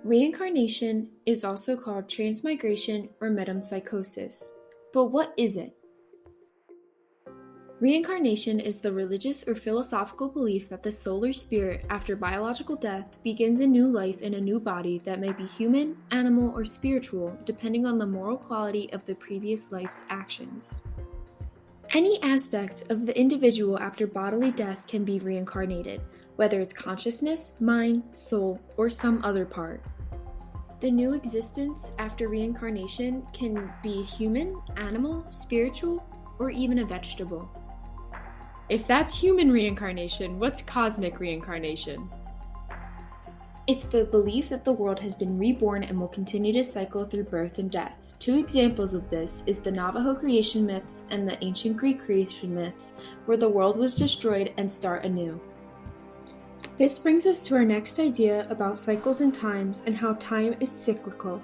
Reincarnation is also called transmigration or metempsychosis. But what is it? Reincarnation is the religious or philosophical belief that the soul or spirit, after biological death, begins a new life in a new body that may be human, animal, or spiritual, depending on the moral quality of the previous life's actions. Any aspect of the individual after bodily death can be reincarnated, whether it's consciousness, mind, soul, or some other part. The new existence after reincarnation can be human, animal, spiritual, or even a vegetable. If that's human reincarnation, what's cosmic reincarnation? It's the belief that the world has been reborn and will continue to cycle through birth and death. Two examples of this is the Navajo creation myths and the ancient Greek creation myths, where the world was destroyed and start anew. This brings us to our next idea about cycles and times and how time is cyclical.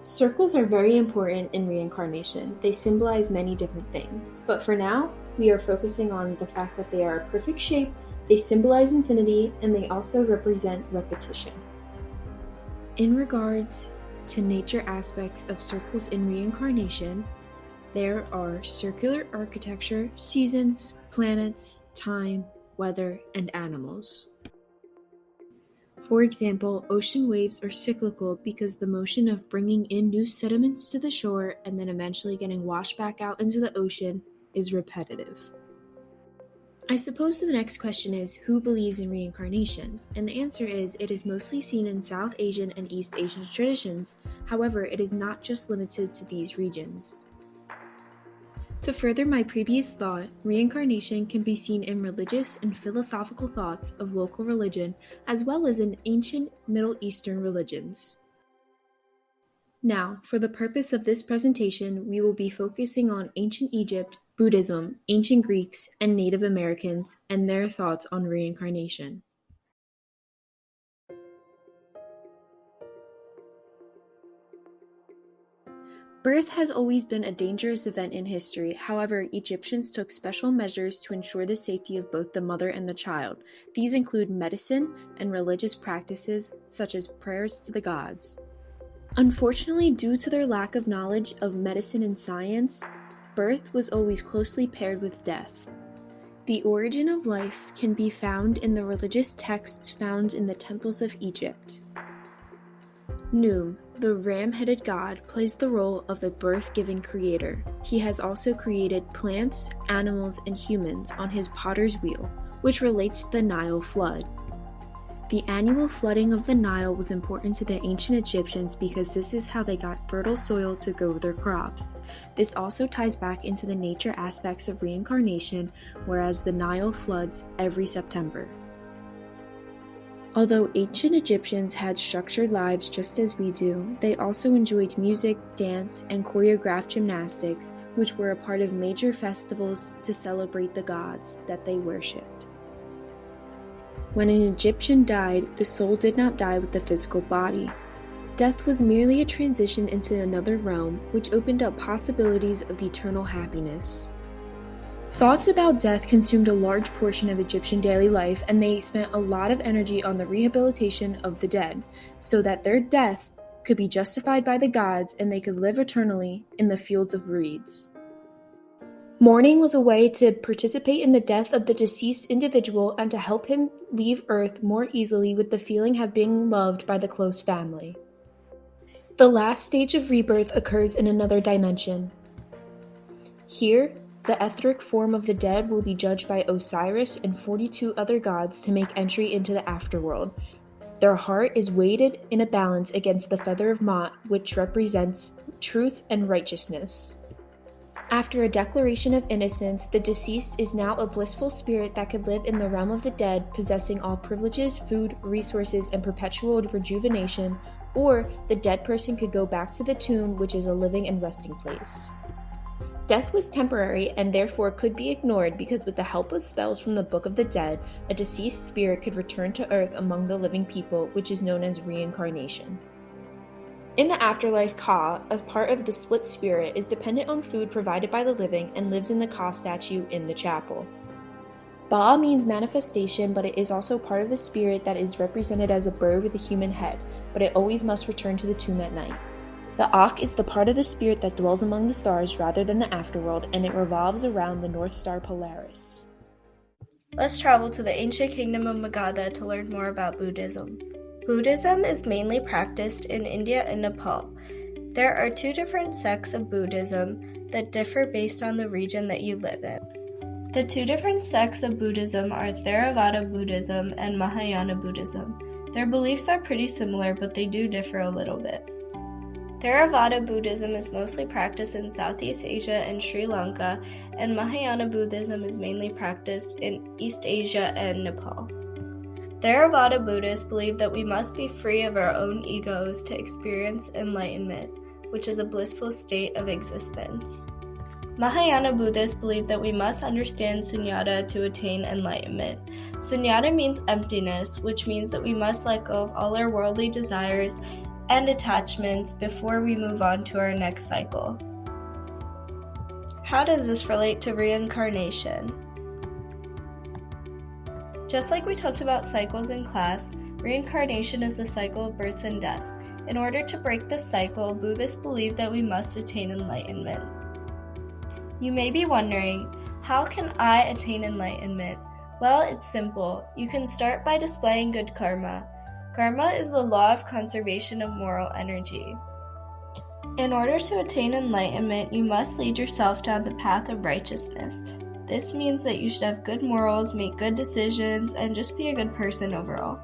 Circles are very important in reincarnation. They symbolize many different things, but for now, we are focusing on the fact that they are a perfect shape, they symbolize infinity, and they also represent repetition. In regards to nature aspects of circles in reincarnation, there are circular architecture, seasons, planets, time, weather, and animals. For example, ocean waves are cyclical because the motion of bringing in new sediments to the shore and then eventually getting washed back out into the ocean is repetitive. I suppose the next question is, who believes in reincarnation? And the answer is, it is mostly seen in South Asian and East Asian traditions. However, it is not just limited to these regions. To further my previous thought, reincarnation can be seen in religious and philosophical thoughts of local religion as well as in ancient Middle Eastern religions. Now, for the purpose of this presentation, we will be focusing on ancient Egypt, Buddhism, ancient Greeks, and Native Americans, and their thoughts on reincarnation. Birth has always been a dangerous event in history. However, Egyptians took special measures to ensure the safety of both the mother and the child. These include medicine and religious practices, such as prayers to the gods. Unfortunately, due to their lack of knowledge of medicine and science, birth was always closely paired with death. The origin of life can be found in the religious texts found in the temples of Egypt. Num, the ram-headed god, plays the role of a birth-giving creator. He has also created plants, animals, and humans on his potter's wheel, which relates to the Nile flood. The annual flooding of the Nile was important to the ancient Egyptians because this is how they got fertile soil to grow their crops. This also ties back into the nature aspects of reincarnation, whereas the Nile floods every September. Although ancient Egyptians had structured lives just as we do, they also enjoyed music, dance, and choreographed gymnastics, which were a part of major festivals to celebrate the gods that they worshipped. When an Egyptian died, the soul did not die with the physical body. Death was merely a transition into another realm, which opened up possibilities of eternal happiness. Thoughts about death consumed a large portion of Egyptian daily life, and they spent a lot of energy on the rehabilitation of the dead, so that their death could be justified by the gods and they could live eternally in the fields of reeds. Mourning was a way to participate in the death of the deceased individual and to help him leave Earth more easily with the feeling of being loved by the close family. The last stage of rebirth occurs in another dimension. Here, the etheric form of the dead will be judged by Osiris and 42 other gods to make entry into the afterworld. Their heart is weighted in a balance against the feather of Ma'at, which represents truth and righteousness. After a declaration of innocence, the deceased is now a blissful spirit that could live in the realm of the dead, possessing all privileges, food, resources, and perpetual rejuvenation, or the dead person could go back to the tomb, which is a living and resting place. Death was temporary and therefore could be ignored because with the help of spells from the Book of the Dead, a deceased spirit could return to Earth among the living people, which is known as reincarnation. In the afterlife, Ka, a part of the split spirit, is dependent on food provided by the living and lives in the Ka statue in the chapel. Ba means manifestation, but it is also part of the spirit that is represented as a bird with a human head, but it always must return to the tomb at night. The Ak is the part of the spirit that dwells among the stars rather than the afterworld, and it revolves around the North Star Polaris. Let's travel to the ancient kingdom of Magadha to learn more about Buddhism. Buddhism is mainly practiced in India and Nepal. There are two different sects of Buddhism that differ based on the region that you live in. The two different sects of Buddhism are Theravada Buddhism and Mahayana Buddhism. Their beliefs are pretty similar, but they do differ a little bit. Theravada Buddhism is mostly practiced in Southeast Asia and Sri Lanka, and Mahayana Buddhism is mainly practiced in East Asia and Nepal. Theravada Buddhists believe that we must be free of our own egos to experience enlightenment, which is a blissful state of existence. Mahayana Buddhists believe that we must understand sunyata to attain enlightenment. Sunyata means emptiness, which means that we must let go of all our worldly desires and attachments before we move on to our next cycle. How does this relate to reincarnation? Just like we talked about cycles in class, reincarnation is the cycle of births and deaths. In order to break this cycle, Buddhists believe that we must attain enlightenment. You may be wondering, how can I attain enlightenment? Well, it's simple. You can start by displaying good karma. Karma is the law of conservation of moral energy. In order to attain enlightenment, you must lead yourself down the path of righteousness. This means that you should have good morals, make good decisions, and just be a good person overall.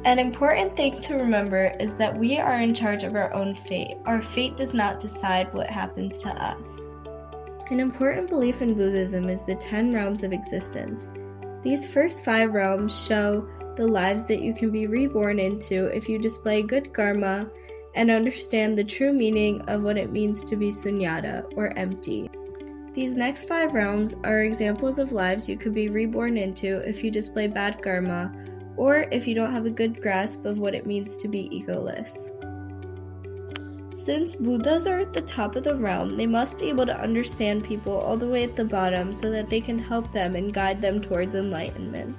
An important thing to remember is that we are in charge of our own fate. Our fate does not decide what happens to us. An important belief in Buddhism is the 10 realms of existence. These first 5 realms show the lives that you can be reborn into if you display good karma and understand the true meaning of what it means to be sunyata, or empty. These next 5 realms are examples of lives you could be reborn into if you display bad karma, or if you don't have a good grasp of what it means to be egoless. Since Buddhas are at the top of the realm, they must be able to understand people all the way at the bottom so that they can help them and guide them towards enlightenment.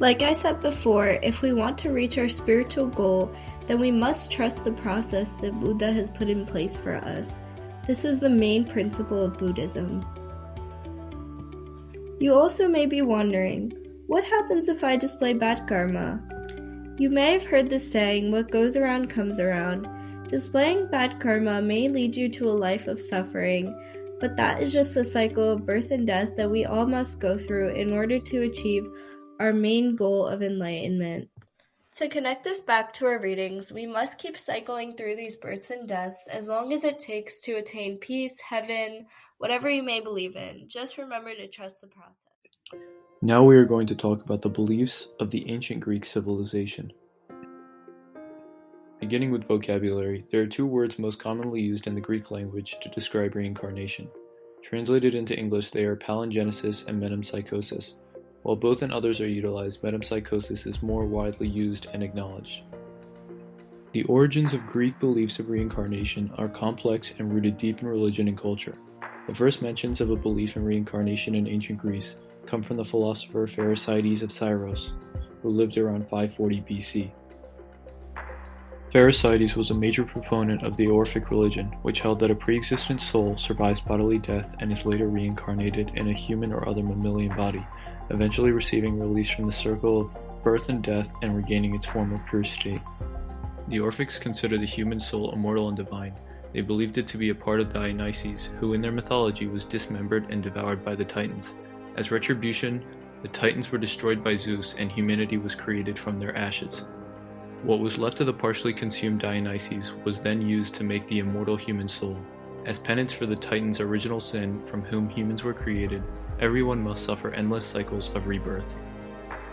Like I said before, if we want to reach our spiritual goal, then we must trust the process that Buddha has put in place for us. This is the main principle of Buddhism. You also may be wondering, what happens if I display bad karma? You may have heard the saying, what goes around comes around. Displaying bad karma may lead you to a life of suffering, but that is just the cycle of birth and death that we all must go through in order to achieve our main goal of enlightenment. To connect this back to our readings, we must keep cycling through these births and deaths as long as it takes to attain peace, heaven, whatever you may believe in. Just remember to trust the process. Now we are going to talk about the beliefs of the ancient Greek civilization. Beginning with vocabulary, there are 2 words most commonly used in the Greek language to describe reincarnation. Translated into English, they are palingenesis and metempsychosis. While both and others are utilized, metempsychosis is more widely used and acknowledged. The origins of Greek beliefs of reincarnation are complex and rooted deep in religion and culture. The first mentions of a belief in reincarnation in ancient Greece come from the philosopher Pherecydes of Syros, who lived around 540 BC. Pherecydes was a major proponent of the Orphic religion, which held that a pre-existent soul survives bodily death and is later reincarnated in a human or other mammalian body, eventually receiving release from the circle of birth and death and regaining its former pure state. The Orphics considered the human soul immortal and divine. They believed it to be a part of Dionysus, who in their mythology was dismembered and devoured by the Titans. As retribution, the Titans were destroyed by Zeus and humanity was created from their ashes. What was left of the partially consumed Dionysus was then used to make the immortal human soul. As penance for the Titans' original sin from whom humans were created, everyone must suffer endless cycles of rebirth.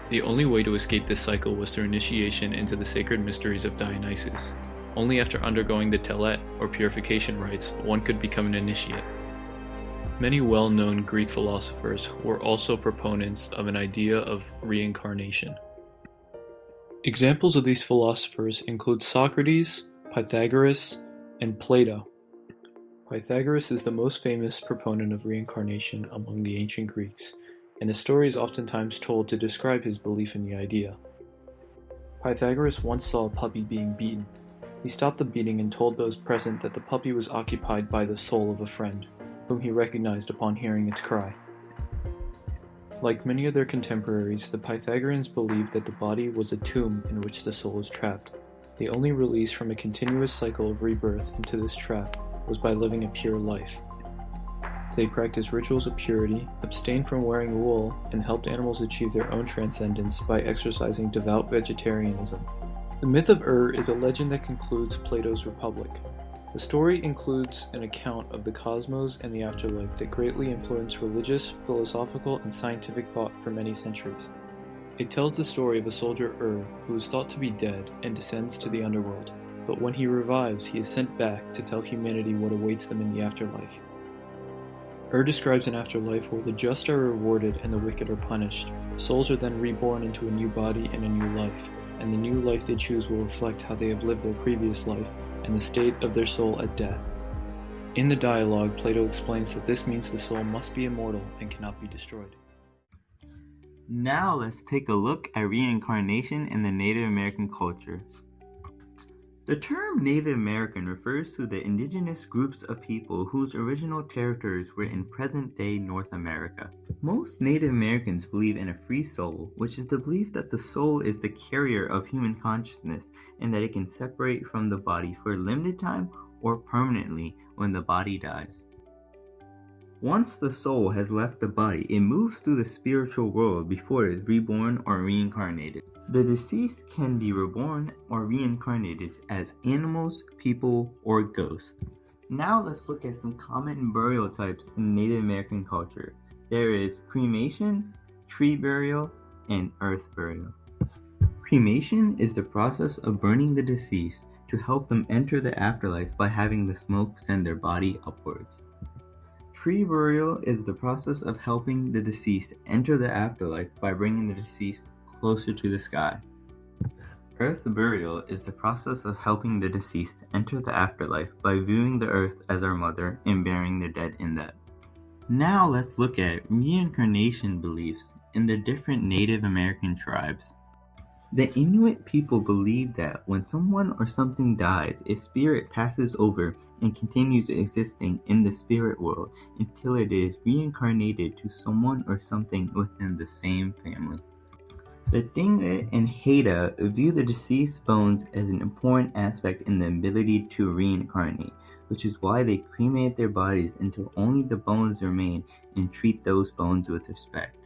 The only way to escape this cycle was through initiation into the sacred mysteries of Dionysus. Only after undergoing the telet, or purification rites, one could become an initiate. Many well-known Greek philosophers were also proponents of an idea of reincarnation. Examples of these philosophers include Socrates, Pythagoras, and Plato. Pythagoras is the most famous proponent of reincarnation among the ancient Greeks. and a story is oftentimes told to describe his belief in the idea. Pythagoras once saw a puppy being beaten. He stopped the beating and told those present that the puppy was occupied by the soul of a friend, whom he recognized upon hearing its cry. Like many of their contemporaries, the Pythagoreans believed that the body was a tomb in which the soul is trapped. The only release from a continuous cycle of rebirth into this trap was by living a pure life. They practiced rituals of purity, abstained from wearing wool, and helped animals achieve their own transcendence by exercising devout vegetarianism. The myth of is a legend that concludes Plato's Republic. The story includes an account of the cosmos and the afterlife that greatly influenced religious, philosophical, and scientific thought for many centuries. It tells the story of a soldier who is thought to be dead and descends to the underworld, but when he revives, he is sent back to tell humanity what awaits them in the afterlife. Describes an afterlife where the just are rewarded and the wicked are punished. Souls are then reborn into a new body and a new life, and the new life they choose will reflect how they have lived their previous life and the state of their soul at death. In the dialogue, Plato explains that this means the soul must be immortal and cannot be destroyed. Now let's take a look at reincarnation in the Native American culture. The term Native American refers to the indigenous groups of people whose original territories were in present-day North America. Most Native Americans believe in a free soul, which is the belief that the soul is the carrier of human consciousness and that it can separate from the body for a limited time or permanently when the body dies. Once the soul has left the body, it moves through the spiritual world before it is reborn or reincarnated. The deceased can be reborn or reincarnated as animals, people, or ghosts. Now let's look at some common burial types in Native American culture. There is cremation, tree burial, and earth burial. Cremation is the process of burning the deceased to help them enter the afterlife by having the smoke send their body upwards. Tree burial is the process of helping the deceased enter the afterlife by bringing the deceased closer to the sky. Earth burial is the process of helping the deceased enter the afterlife by viewing the earth as our mother and burying the dead in that. Now let's look at reincarnation beliefs in the different Native American tribes. The Inuit people believe that when someone or something dies, a spirit passes over and continues existing in the spirit world until it is reincarnated to someone or something within the same family. The Tlingit and Haida view the deceased's bones as an important aspect in the ability to reincarnate, which is why they cremate their bodies until only the bones remain and treat those bones with respect.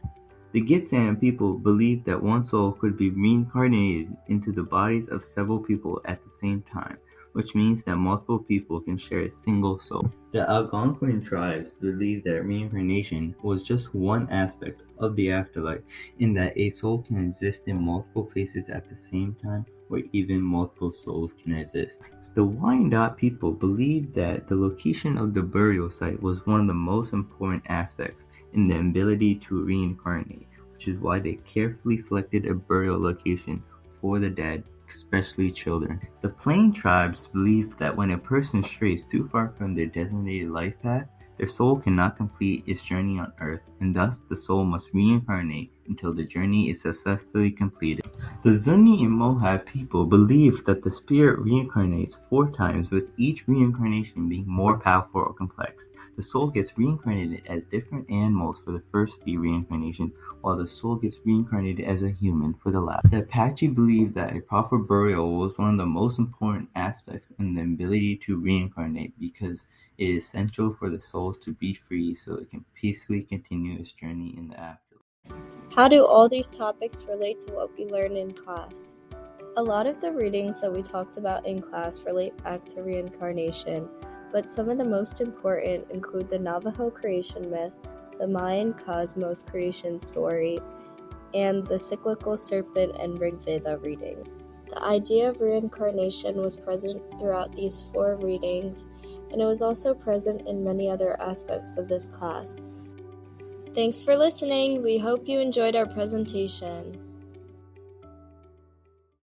The Gitxsan people believe that one soul could be reincarnated into the bodies of several people at the same time, which means that multiple people can share a single soul. The Algonquin tribes believe that reincarnation was just one aspect of the afterlife, in that a soul can exist in multiple places at the same time, where even multiple souls can exist. The Wyandot people believed that the location of the burial site was one of the most important aspects in the ability to reincarnate, which is why they carefully selected a burial location for the dead, especially children. The Plain tribes believed that when a person strays too far from their designated life path, their soul cannot complete its journey on Earth, and thus the soul must reincarnate until the journey is successfully completed. The Zuni and Mohawk people believe that the spirit reincarnates 4 times, with each reincarnation being more powerful or complex. The soul gets reincarnated as different animals for the first 3 reincarnations, while the soul gets reincarnated as a human for the last. The Apache believe that a proper burial was one of the most important aspects in the ability to reincarnate, because it is essential for the soul to be free so it can peacefully continue its journey in the afterlife. How do all these topics relate to what we learned in class? A lot of the readings that we talked about in class relate back to reincarnation, but some of the most important include the Navajo creation myth, the Mayan cosmos creation story, and the cyclical serpent and Rig Veda reading. The idea of reincarnation was present throughout these 4 readings, and it was also present in many other aspects of this class. Thanks for listening. We hope you enjoyed our presentation.